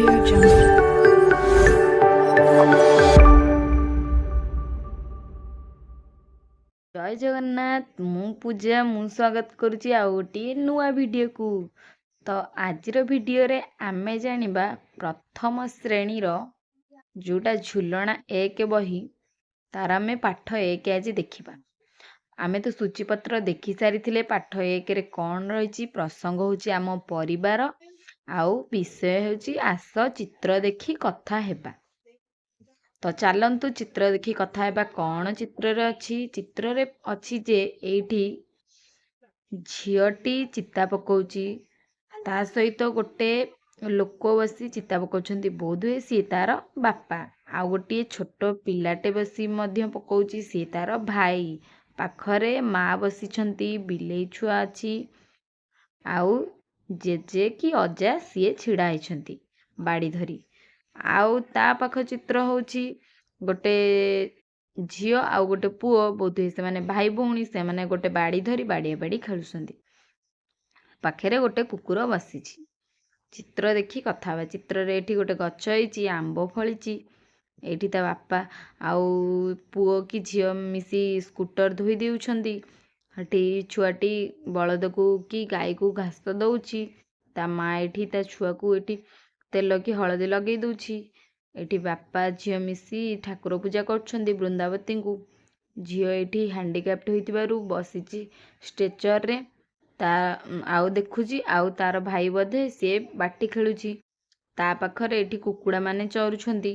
Audio Jungle. ଜୟ ଜଗନ୍ନାଥ। ମୁଁ ପୂଜା। ମୁଁ ସ୍ୱାଗତ କରୁଛି ଆଉ ଗୋଟିଏ ନୂଆ ଭିଡ଼ିଓକୁ। ତ ଆଜିର ଭିଡ଼ିଓରେ ଆମେ ଜାଣିବା ପ୍ରଥମ ଶ୍ରେଣୀର ଯେଉଁଟା ଝୁଲଣା 1 ବହି, ତାର ଆମେ ପାଠ 1 ଆଜି ଦେଖିବା। ଆମେ ତ ସୂଚୀପତ୍ର ଦେଖି ସାରିଥିଲେ। ପାଠ 1ରେ କ'ଣ ରହିଛି? ପ୍ରସଙ୍ଗ ହେଉଛି ଆମ ପରିବାର, ଆଉ ବିଷୟ ହେଉଛି ଆସ ଚିତ୍ର ଦେଖି କଥା ହେବା। ତ ଚାଲନ୍ତୁ ଚିତ୍ର ଦେଖି କଥା ହେବା। କ'ଣ ଚିତ୍ରରେ ଅଛି? ଚିତ୍ରରେ ଅଛି ଯେ ଏଇଠି ଝିଅଟି ଚିତା ପକାଉଛି, ତା ସହିତ ଗୋଟେ ଲୋକ ବସି ଚିତା ପକାଉଛନ୍ତି, ବୋଧହୁଏ ସିଏ ତାର ବାପା। ଆଉ ଗୋଟିଏ ଛୋଟ ପିଲାଟେ ବସି ମଧ୍ୟ ପକାଉଛି, ସିଏ ତାର ଭାଇ। ପାଖରେ ମା ବସିଛନ୍ତି, ବିଲେଇ ଛୁଆ ଅଛି, ଆଉ ଜେଜେ କି ଅଜା ସିଏ ଛିଡ଼ା ହେଇଛନ୍ତି ବାଡ଼ି ଧରି। ଆଉ ତା ପାଖ ଚିତ୍ର ହେଉଛି ଗୋଟେ ଝିଅ ଆଉ ଗୋଟେ ପୁଅ, ବୋଧହୁଏ ସେମାନେ ଭାଇ ଭଉଣୀ। ସେମାନେ ଗୋଟେ ବାଡ଼ି ଧରି ବାଡ଼ିଆ ବାଡ଼ି ଖେଳୁଛନ୍ତି। ପାଖରେ ଗୋଟେ କୁକୁର ବସିଛି। ଚିତ୍ର ଦେଖି କଥା ହେବା। ଚିତ୍ରରେ ଏଠି ଗୋଟେ ଗଛ ହେଇଛି, ଆମ୍ବ ଫଳିଛି। ଏଇଠି ତା ବାପା ଆଉ ପୁଅ କି ଝିଅ ମିଶି ସ୍କୁଟର ଧୋଇ ଦେଉଛନ୍ତି। ସେଠି ଛୁଆଟି ବଳଦକୁ କି ଗାଈକୁ ଘାସ ଦେଉଛି। ତା ମା ଏଠି ତା ଛୁଆକୁ ଏଠି ତେଲ କି ହଳଦୀ ଲଗେଇ ଦେଉଛି। ଏଠି ବାପା ଝିଅ ମିଶି ଠାକୁର ପୂଜା କରୁଛନ୍ତି ବୃନ୍ଦାବତୀଙ୍କୁ। ଝିଅ ଏଠି ହ୍ୟାଣ୍ଡିକ୍ୟାପ୍ଟ ହୋଇଥିବାରୁ ବସିଛି ଷ୍ଟ୍ରେଚରରେ। ଆଉ ଦେଖୁଛି, ଆଉ ତାର ଭାଇ ବୋଧେ ସିଏ ବାଟି ଖେଳୁଛି। ତା ପାଖରେ ଏଠି କୁକୁଡ଼ା ମାନେ ଚରୁଛନ୍ତି।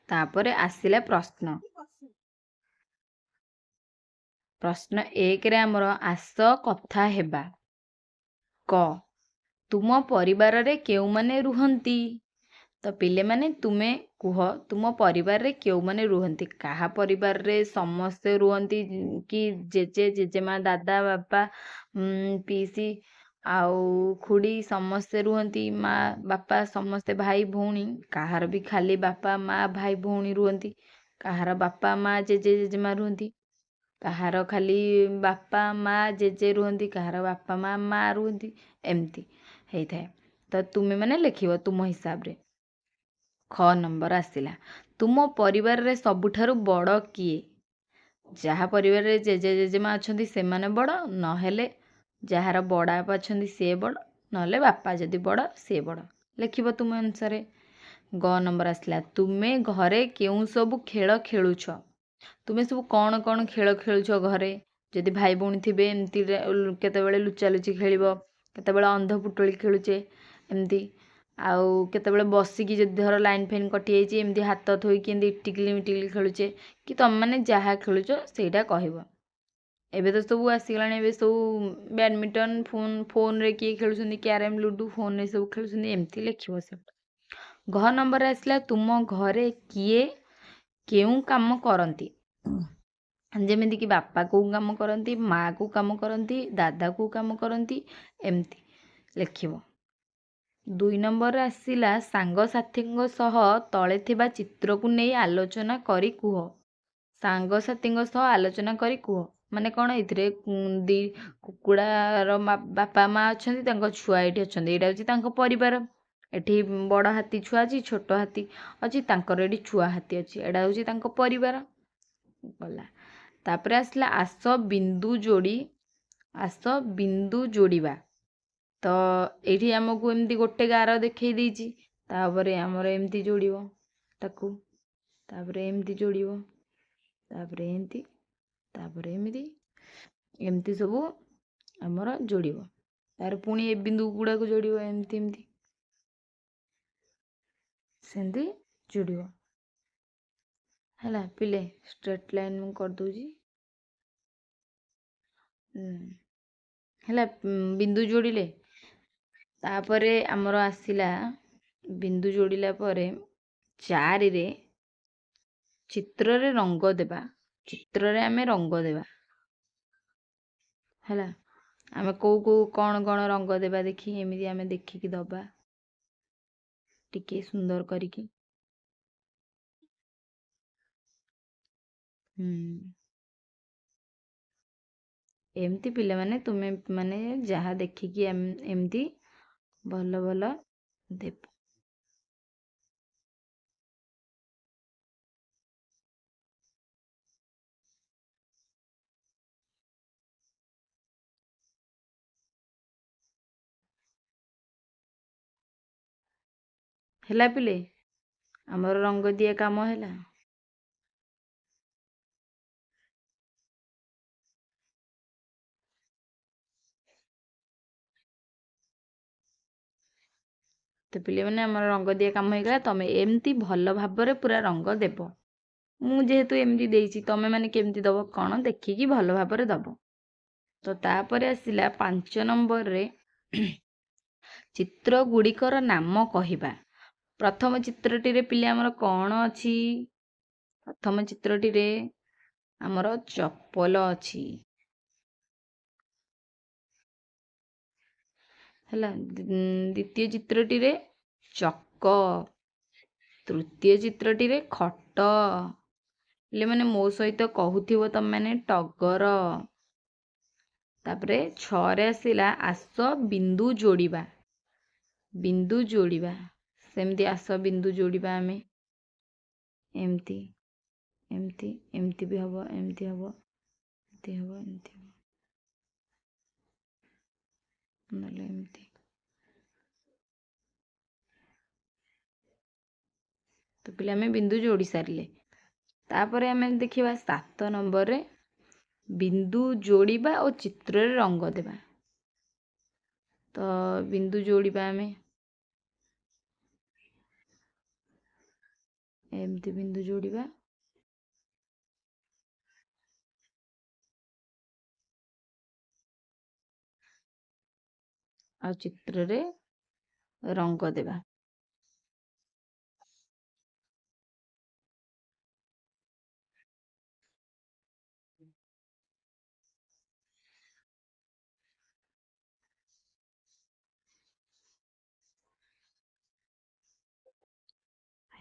ତାପରେ ଆସିଲା ପ୍ରଶ୍ନ। ପ୍ରଶ୍ନ 1ରେ ଆମର ଆସ କଥା ହେବା। କ, ତୁମ ପରିବାରରେ କେଉଁମାନେ ରୁହନ୍ତି? ତ ପିଲେମାନେ ତୁମେ କୁହ, ତୁମ ପରିବାରରେ କେଉଁମାନେ ରୁହନ୍ତି? କାହା ପରିବାରରେ ସମସ୍ତେ ରୁହନ୍ତି କି ଜେଜେ ଜେଜେମା ଦାଦା ବାପା ପିଇସି ଆଉ ଖୁଡ଼ି ସମସ୍ତେ ରୁହନ୍ତି? ମା ବାପା ସମସ୍ତେ ଭାଇ ଭଉଣୀ? କାହାର ବି ଖାଲି ବାପା ମା ଭାଇ ଭଉଣୀ ରୁହନ୍ତି, କାହାର ବାପା ମା ଜେଜେ ଜେଜେମା ରୁହନ୍ତି, କାହାର ଖାଲି ବାପା ମା ଜେଜେ ରୁହନ୍ତି, କାହାର ବାପା ମା ମା ରୁହନ୍ତି। ଏମିତି ହେଇଥାଏ। ତ ତୁମେ ମାନେ ଲେଖିବ ତୁମ ହିସାବରେ। ଖ ନମ୍ବର ଆସିଲା, ତୁମ ପରିବାରରେ ସବୁଠାରୁ ବଡ଼ କିଏ? ଯାହା ପରିବାରରେ ଜେଜେ ଜେଜେମା ଅଛନ୍ତି ସେମାନେ ବଡ଼, ନହେଲେ ଯାହାର ବଡ଼ ବାପା ଅଛନ୍ତି ସିଏ ବଡ଼, ନହେଲେ ବାପା ଯଦି ବଡ଼ ସିଏ ବଡ଼। ଲେଖିବ ତୁମ ଅନୁସାରେ। ଗ ନମ୍ବର ଆସିଲା, ତୁମେ ଘରେ କେଉଁ ସବୁ ଖେଳ ଖେଳୁଛ? ତୁମେ ସବୁ କ'ଣ କ'ଣ ଖେଳ ଖେଳୁଛ ଘରେ? ଯଦି ଭାଇ ଭଉଣୀ ଥିବେ ଏମିତି କେତେବେଳେ ଲୁଚାଲୁଚି ଖେଳିବ, କେତେବେଳେ ଅନ୍ଧ ପୁଟୁଳି ଖେଳୁଛେ ଏମିତି, ଆଉ କେତେବେଳେ ବସିକି ଯଦି ଧର ଲାଇନ୍ ଫାଇନ୍ କଟିଯାଇଛି ଏମିତି ହାତ ଥୋଇକି ଏମିତି ଇଟିକିଲି ମିଟିକିଲି ଖେଳୁଛେ, କି ତୁମେମାନେ ଯାହା ଖେଳୁଛ ସେଇଟା କହିବ। ଏବେ ତ ସବୁ ଆସିଗଲାଣି, ଏବେ ସବୁ ବ୍ୟାଡ଼ମିଣ୍ଟନ ଫୋନରେ କିଏ ଖେଳୁଛନ୍ତି, କ୍ୟାରମ୍ ଲୁଡ଼ୁ ଫୋନରେ ସବୁ ଖେଳୁଛନ୍ତି। ଏମିତି ଲେଖିବ ସେଟା। ଘ ନମ୍ବର ଆସିଲା, ତୁମ ଘରେ କିଏ କେଉଁ କାମ କରନ୍ତି? ଯେମିତିକି ବାପା କେଉଁ କାମ କରନ୍ତି, ମା କେଉଁ କାମ କରନ୍ତି, ଦାଦା କେଉଁ କାମ କରନ୍ତି, ଏମିତି ଲେଖିବ। 2 ନମ୍ବର ଆସିଲା, ସାଙ୍ଗସାଥୀଙ୍କ ସହ ତଳେ ଥିବା ଚିତ୍ରକୁ ନେଇ ଆଲୋଚନା କରି କୁହ। ସାଙ୍ଗସାଥୀଙ୍କ ସହ ଆଲୋଚନା କରି କୁହ ମାନେ କ'ଣ? ଏଥିରେ କୁକୁଡ଼ାର ବାପା ମା ଅଛନ୍ତି, ତାଙ୍କ ଛୁଆ ଏଠି ଅଛନ୍ତି, ଏଇଟା ହେଉଛି ତାଙ୍କ ପରିବାର। ଏଠି ବଡ଼ ହାତୀ ଛୁଆ ଅଛି, ଛୋଟ ହାତୀ ଅଛି, ତାଙ୍କର ଏଠି ଛୁଆ ହାତୀ ଅଛି, ଏଇଟା ହେଉଛି ତାଙ୍କ ପରିବାର। ଗଲା। ତାପରେ ଆସିଲା, ଆସ ବିନ୍ଦୁ ଯୋଡ଼ିବା। ତ ଏଇଠି ଆମକୁ ଏମିତି ଗୋଟେ ଗାର ଦେଖେଇ ଦେଇଛି, ତାପରେ ଆମର ଏମିତି ଯୋଡ଼ିବ ତାକୁ, ତାପରେ ଏମିତି ଯୋଡ଼ିବ, ତାପରେ ଏମିତି, ତାପରେ ଏମିତି ସବୁ ଆମର ଯୋଡ଼ିବ। ତାପରେ ପୁଣି ଏ ବିନ୍ଦୁ ଗୁଡ଼ାକୁ ଯୋଡ଼ିବ, ଏମିତି ଏମିତି ସେମିତି ଯୋଡ଼ିବ। ହେଲା ପିଲେ, ଷ୍ଟ୍ରେଟ୍ ଲାଇନ୍ ମୁଁ କରିଦେଉଛି। ହେଲା, ବିନ୍ଦୁ ଯୋଡ଼ିଲେ। ତାପରେ ଆମର ଆସିଲା, ବିନ୍ଦୁ ଯୋଡ଼ିଲା ପରେ 4ରେ ଚିତ୍ରରେ ରଙ୍ଗ ଦେବା। ଚିତ୍ରରେ ଆମେ ରଙ୍ଗ ଦେବା। ହେଲା, ଆମେ କେଉଁ କ'ଣ ରଙ୍ଗ ଦେବା ଦେଖି, ଏମିତି ଆମେ ଦେଖିକି ଦେବା ଟିକେ ସୁନ୍ଦର କରିକି। ଏମିତି ପିଲାମାନେ ତୁମେ ମାନେ ଯାହା ଦେଖିକି ଏମିତି ଭଲ ଭଲ ଦେବ। ହେଲା ପିଲେ, ଆମର ରଙ୍ଗ ଦିଆ କାମ ହେଲା। ତ ପିଲେମାନେ ଆମର ରଙ୍ଗ ଦିଆ କାମ ହେଇଗଲା। ତମେ ଏମିତି ଭଲ ଭାବରେ ପୁରା ରଙ୍ଗ ଦେବ। ମୁଁ ଯେହେତୁ ଏମିତି ଦେଇଛି, ତମେ ମାନେ କେମିତି ଦବ କ'ଣ ଦେଖିକି ଭଲ ଭାବରେ ଦବ। ତ ତାପରେ ଆସିଲା 5 ନମ୍ବରରେ ଚିତ୍ର ଗୁଡ଼ିକର ନାମ କହିବା। ପ୍ରଥମ ଚିତ୍ରଟିରେ ପିଲେ ଆମର କ'ଣ ଅଛି? ପ୍ରଥମ ଚିତ୍ରଟିରେ ଆମର ଚପଲ ଅଛି ହେଲା। ଦ୍ୱିତୀୟ ଚିତ୍ରଟିରେ ଚକ, ତୃତୀୟ ଚିତ୍ରଟିରେ ଖଟ। ପିଲେମାନେ ମୋ ସହିତ କହୁଥିବ ତମେମାନେ ଟଗର। ତାପରେ 6ରେ ଆସିଲା ଆସ ବିନ୍ଦୁ ଯୋଡ଼ିବା। ବିନ୍ଦୁ ଯୋଡ଼ିବା, ସେମିତି ଆସ ବିନ୍ଦୁ ଯୋଡ଼ିବା ଆମେ। ଏମିତି ଏମିତି ଏମିତି ବି ହବ, ଏମିତି ହବ, ଏମିତି ହବ, ଏମିତି ହବ, ନହେଲେ ଏମିତି। ତ ପିଲେ ଆମେ ବିନ୍ଦୁ ଯୋଡ଼ି ସାରିଲେ। ତାପରେ ଆମେ ଦେଖିବା 7 ନମ୍ବରରେ ବିନ୍ଦୁ ଯୋଡ଼ିବା ଓ ଚିତ୍ରରେ ରଙ୍ଗ ଦେବା। ତ ବିନ୍ଦୁ ଯୋଡ଼ିବା ଆମେ ଏମିତି ବିନ୍ଦୁ ଯୋଡ଼ିବା। ଆଉ ଚିତ୍ରରେ ରଙ୍ଗ ଦେବା।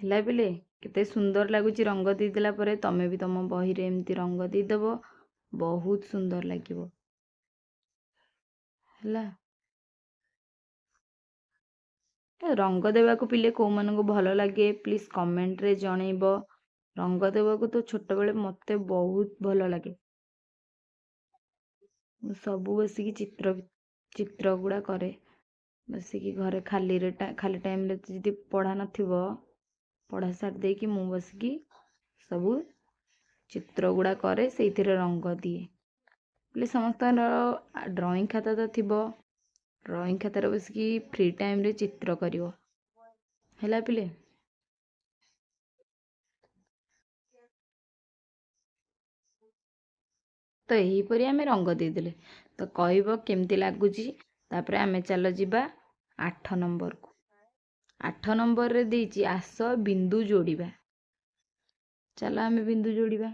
ହେଲା ପିଲେ, କେତେ ସୁନ୍ଦର ଲାଗୁଛି ରଙ୍ଗ ଦେଇଦେଲା ପରେ। ତମେ ବି ତମ ବହିରେ ଏମିତି ରଙ୍ଗ ଦେଇଦେବ, ବହୁତ ସୁନ୍ଦର ଲାଗିବ। ହେଲା, ରଙ୍ଗ ଦେବାକୁ ପିଲେ କୋଉମାନଙ୍କୁ ଭଲ ଲାଗେ ପ୍ଲିଜ୍ କମେଣ୍ଟରେ ଜଣେଇବ। ରଙ୍ଗ ଦେବାକୁ ତ ଛୋଟବେଳେ ମୋତେ ବହୁତ ଭଲ ଲାଗେ। ମୁଁ ସବୁ ବସିକି ଚିତ୍ର ଗୁଡ଼ା କରେ। ବସିକି ଘରେ ଖାଲି ଟାଇମ୍ରେ ଯଦି ପଢ଼ା ନଥିବ, ପଢ଼ା ସାରି ଦେଇକି ମୁଁ ବସିକି ସବୁ ଚିତ୍ର ଗୁଡ଼ା କରେ, ସେଇଥିରେ ରଙ୍ଗ ଦିଏ। ହେଲେ ସମସ୍ତଙ୍କର ଡ୍ରଇଂ ଖାତା ତ ଥିବ, ଡ୍ରଇଂ ଖାତାରେ ବସିକି ଫ୍ରି ଟାଇମ୍ରେ ଚିତ୍ର କରିବ। ହେଲା ପିଲେ, ତ ଏହିପରି ଆମେ ରଙ୍ଗ ଦେଇଦେଲେ। ତ କହିବ କେମିତି ଲାଗୁଛି। ତାପରେ ଆମେ ଚାଲ ଯିବା 8 ନମ୍ବରକୁ। 8 ନମ୍ବରରେ ଦେଇଛି ଆସ ବିନ୍ଦୁ ଯୋଡ଼ିବା। ଚାଲ ଆମେ ବିନ୍ଦୁ ଯୋଡ଼ିବା।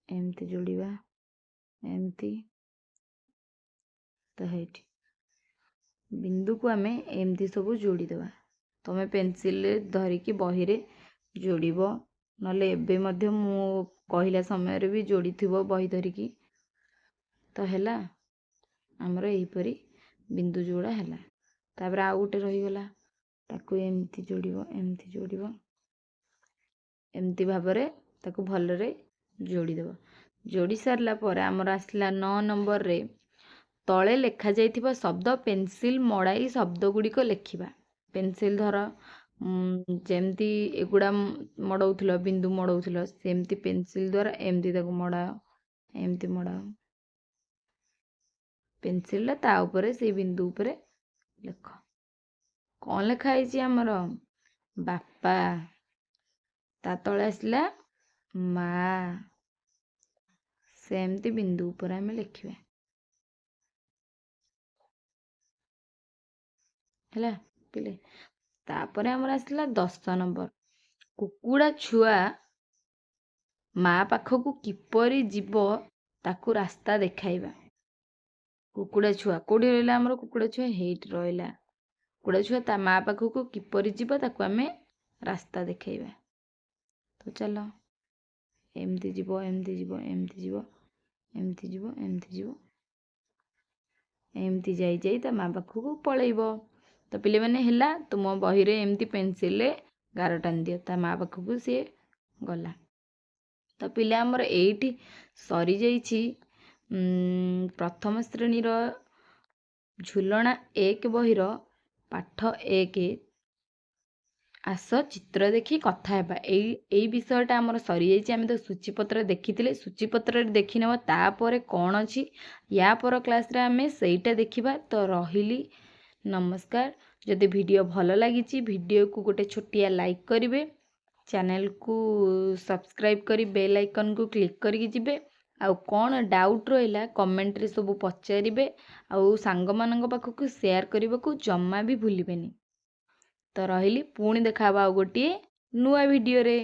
ଏମିତି ଯୋଡ଼ିବା, ଏମିତି। ତ ହେଇଠି ବିନ୍ଦୁକୁ ଆମେ ଏମିତି ସବୁ ଯୋଡ଼ିଦେବା। ତମେ ପେନସିଲରେ ଧରିକି ବହିରେ ଯୋଡ଼ିବ, ନହେଲେ ଏବେ ମଧ୍ୟ ମୁଁ କହିଲା ସମୟରେ ବି ଯୋଡ଼ିଥିବ ବହି ଧରିକି। ତ ହେଲା, ଆମର ଏହିପରି ବିନ୍ଦୁ ଯୋଡ଼ା ହେଲା। ତାପରେ ଆଉ ଗୋଟେ ରହିଗଲା, ତାକୁ ଏମିତି ଯୋଡ଼ିବ, ଏମିତି ଯୋଡ଼ିବ, ଏମିତି ଭାବରେ ତାକୁ ଭଲରେ ଯୋଡ଼ିଦେବ। ଯୋଡ଼ି ସାରିଲା ପରେ ଆମର ଆସିଲା 9 ନମ୍ବରରେ ତଳେ ଲେଖାଯାଇଥିବା ଶବ୍ଦ ପେନସିଲ ମଡ଼ାଇ ଶବ୍ଦ ଗୁଡ଼ିକ ଲେଖିବା। ପେନସିଲ ଧର, ଯେମିତି ଏଗୁଡ଼ା ମଡ଼ଉଥିଲ, ବିନ୍ଦୁ ମଡ଼ଉଥିଲ, ସେମିତି ପେନସିଲ ଦ୍ୱାରା ଏମିତି ତାକୁ ମଡ଼ାଅ, ଏମିତି ମଡ଼ାଅ। ପେନସିଲଟା ତା ଉପରେ, ସେଇ ବିନ୍ଦୁ ଉପରେ ଲେଖ। କ'ଣ ଲେଖା ହେଇଛି ଆମର? ବାପା। ତା ତଳେ ଆସିଲା ମା। ସେମିତି ବିନ୍ଦୁ ଉପରେ ଆମେ ଲେଖିବା। ହେଲା ପିଲେ, ତାପରେ ଆମର ଆସିଲା 10 ନମ୍ବର। କୁକୁଡ଼ା ଛୁଆ ମା ପାଖକୁ କିପରି ଯିବ ତାକୁ ରାସ୍ତା ଦେଖାଇବା। କୁକୁଡ଼ା ଛୁଆ କୋଉଠି ରହିଲା? ଆମର କୁକୁଡ଼ା ଛୁଆ ହେଇଠି ରହିଲା। କୁକୁଡ଼ା ଛୁଆ ତା ମା ପାଖକୁ କିପରି ଯିବ ତାକୁ ଆମେ ରାସ୍ତା ଦେଖାଇବା। ତ ଚାଲ, ଏମିତି ଯିବ, ଏମିତି ଯିବ, ଏମିତି ଯିବ, ଏମିତି ଯିବ ଏମିତି ଯିବ ଏମିତି ଯାଇ ଯାଇ ତା ମାଆ ପାଖକୁ ପଳେଇବ। ତ ପିଲାମାନେ ହେଲା ତୁମ ବହିରେ ଏମିତି ପେନସିଲରେ ଗାର ଟାଣିଦିଅ। ତା ମାଆ ପାଖକୁ ସିଏ ଗଲା। ତ ପିଲା ଆମର ଏଇଠି ସରିଯାଇଛି ପ୍ରଥମ ଶ୍ରେଣୀର ଝୁଲଣା 1 ବହିର ପାଠ 1 ଆସ ଚିତ୍ର ଦେଖି କଥା ହେବା। ଏଇ ବିଷୟଟା ଆମର ସରିଯାଇଛି। ଆମେ ତ ସୂଚୀପତ୍ର ଦେଖିଥିଲେ, ସୂଚୀପତ୍ରରେ ଦେଖିନେବା ତାପରେ କ'ଣ ଅଛି ୟା ପର କ୍ଲାସ୍ରେ ଆମେ ସେଇଟା ଦେଖିବା। ତ ରହିଲି, ନମସ୍କାର। ଯଦି ଭିଡ଼ିଓ ଭଲ ଲାଗିଛି ଭିଡ଼ିଓକୁ ଗୋଟେ ଛୋଟିଆ ଲାଇକ୍ କରିବେ, ଚ୍ୟାନେଲକୁ ସବସ୍କ୍ରାଇବ୍ କରି ବେଲ୍ ଆଇକନ୍କୁ କ୍ଲିକ୍ କରିକି ଯିବେ। ଆଉ କ'ଣ ଡାଉଟ୍ ରହିଲା କମେଣ୍ଟରେ ସବୁ ପଚାରିବେ। ଆଉ ସାଙ୍ଗମାନଙ୍କ ପାଖକୁ ସେୟାର କରିବାକୁ ଜମା ବି ଭୁଲିବେନି। ତ ରହିଲି, ପୁଣି ଦେଖା ହବା ଆଉ ଗୋଟିଏ ନୂଆ ଭିଡ଼ିଓରେ।